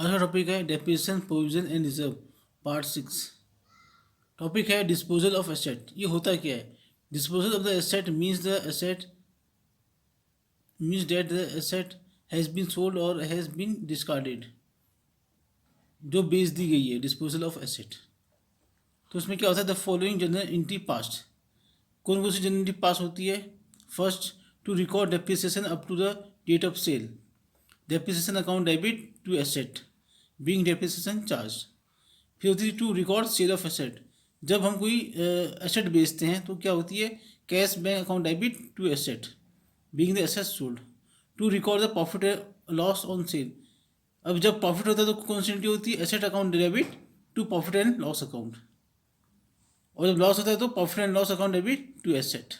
आज का टॉपिक है depreciation provision and reserve part 6। Topic है डिस्पोजल ऑफ एसेट। ये होता क्या है? Disposal of the asset means that the asset has been sold और हैज़ बीन डिस्कार्डेड, जो बेच दी गई है। डिस्पोजल ऑफ एसेट, तो उसमें क्या होता है? The following journal entry passed. कौन कौन सी जनरल एंट्री पास होती है? First, to record depreciation up to the date of sale, depreciation account debit to asset being depreciation charge. फिर होती है to record sale of asset. जब हम कोई एसेट बेचते हैं तो क्या होती है? Cash bank account debit to asset being the asset sold. To record the profit loss on sale. अब जब प्रॉफिट होता है तो कौन सी एंट्री होती है? Asset account debit to profit and loss account, और जब लॉस होता है तो profit and loss account debit to asset.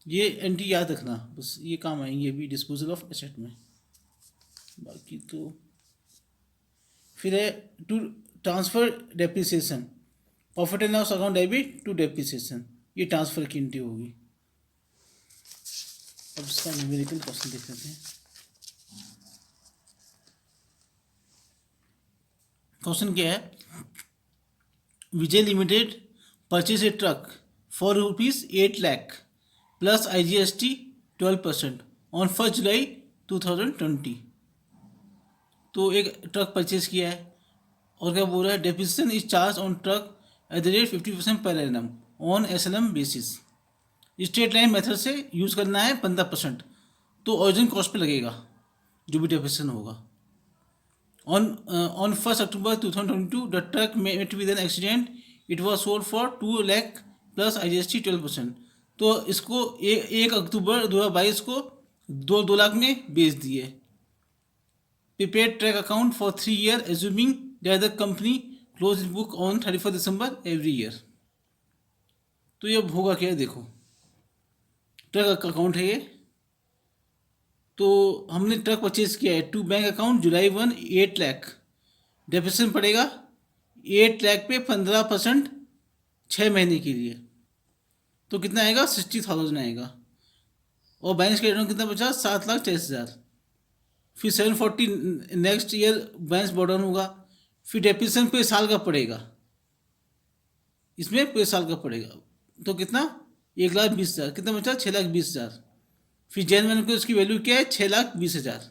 ये एंट्री याद रखना, बस ये काम आएंगे अभी डिस्पोजल ऑफ एसेट में। बाकी तो फिर है to transfer depreciation, profit and loss account debit to depreciation. ये ट्रांसफर की एंट्री होगी। अब इसका न्यूमेरिकल क्वेश्चन देख लेते हैं। क्वेश्चन क्या है? Vijay limited purchase a truck for ₹8 lakh plus IGST 12% on 1 July 2020। तो एक ट्रक परचेज किया है और क्या बोल रहा है? Depreciation is charge on truck at the rate 50% per annum on SLM basis. Straight line method से यूज़ करना है 15%, तो ओरिजिन कॉस्ट पे लगेगा जो भी डेप्रिसिएशन होगा। On 1st October 2022, the truck met with an accident. It was sold for 2 lakh plus IGST 12%। तो इसको 1 अक्टूबर 2022 को 2 लाख में बेच दिए। Prepared track account for 3 years, assuming that the company close its book on 31st December every year। तो ये होगा क्या है? देखो, ट्रक अकाउंट है ये। तो हमने ट्रक परचेज किया है to bank account July 1 8 lakh. Depreciation पड़ेगा 8 लाख पे 15% 6 महीने के लिए, तो कितना आएगा? 60,000 आएगा। और बैलेंस क्रेडिट कितना बचा? 7,23,000। फिर 740 नेक्स्ट ईयर बैलेंस बॉर्डन होगा। फिर डेप्रिसिएशन पूरे साल का पड़ेगा, इसमें पूरे साल का पड़ेगा। तो कितना? 1,20,000। कितना बचा? 6,20,000। फिर जनवरी को उसकी वैल्यू क्या है? 6,20,000।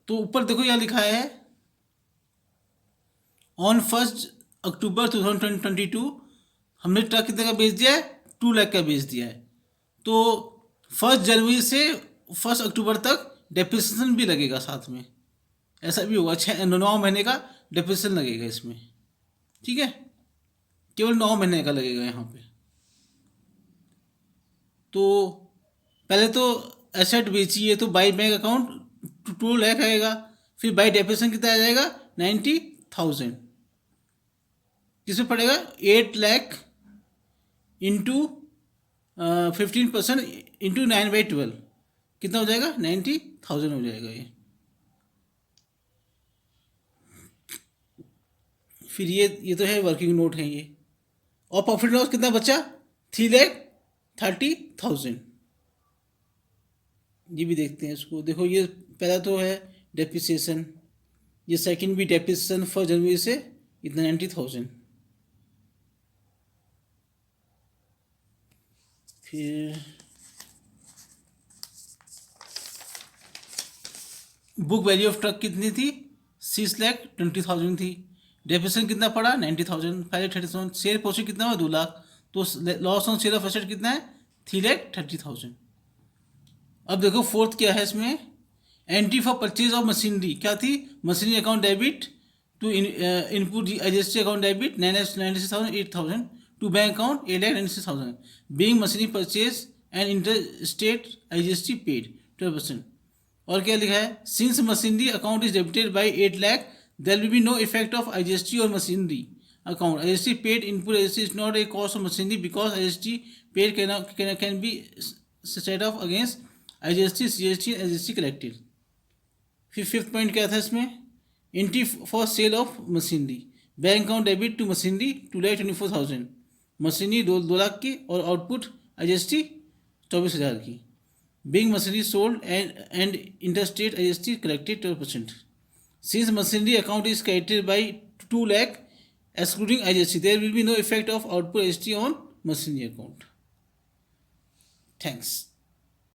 तो ऊपर देखो यहाँ लिखा है ऑन 1 अक्टूबर 2022 हमने ट्रक कितने का बेच दिया है? 2 लाख का बेच दिया है। तो 1 जनवरी से 1 अक्टूबर तक डेप्रिसिएशन भी लगेगा साथ में। ऐसा भी होगा, 9 महीने का डेप्रिसिएशन लगेगा इसमें। ठीक है, केवल 9 महीने का लगेगा यहाँ पे। तो पहले तो एसेट बेची है तो बाई बैंक अकाउंट 2 लाख आएगा। फिर बाई डेप्रिसिएशन कितना आ जाएगा? 90,000। किसमें पड़ेगा? 8 लाख इंटू 15% इंटू 9/12 कितना हो जाएगा? 90,000 हो जाएगा ये। फिर ये तो है वर्किंग नोट है ये। और प्रॉफिट लॉस कितना बचा? 3,30,000। ये भी देखते हैं इसको। देखो, ये पहला तो है डेप्रिसिएशन, ये सेकंड भी डेप्रिसिएशन 1 जनवरी से इतना 90,000। फिर बुक वैल्यू ऑफ ट्रक कितनी थी? 6,20,000 थी। डेप्रिसिएशन कितना पड़ा? 90,000। पहले 30,000। शेयर प्रोसीड कितना हुआ? 2 लाख। तो loss on sale of asset कितना है? 3,30,000। अब देखो फोर्थ क्या है इसमें? Entry for purchase of machinery क्या थी? Machinery account debit to input IGST account debit 9,96,000 8,000 to bank account 8,96,000 being machinery purchase and inter state IGST paid 12%। और क्या लिखा है? Since machinery account is debited by 8 lakh there will be no effect of IGST और machinery account. IGST paid input IGST is not a cost of machinery because IGST paid can be set off against IGST CGST and SGST collected. फिर fifth point क्या था इसमें? Entry for sale of machinery, bank account debit to machinery 2,24,000, machinery 2 lakh की और output IGST 24,000 की। Being machinery sold and interstate IST collected 12%. Since machinery account is credited by 2 lakh excluding IGST, there will be no effect of output IST on machinery account. Thanks.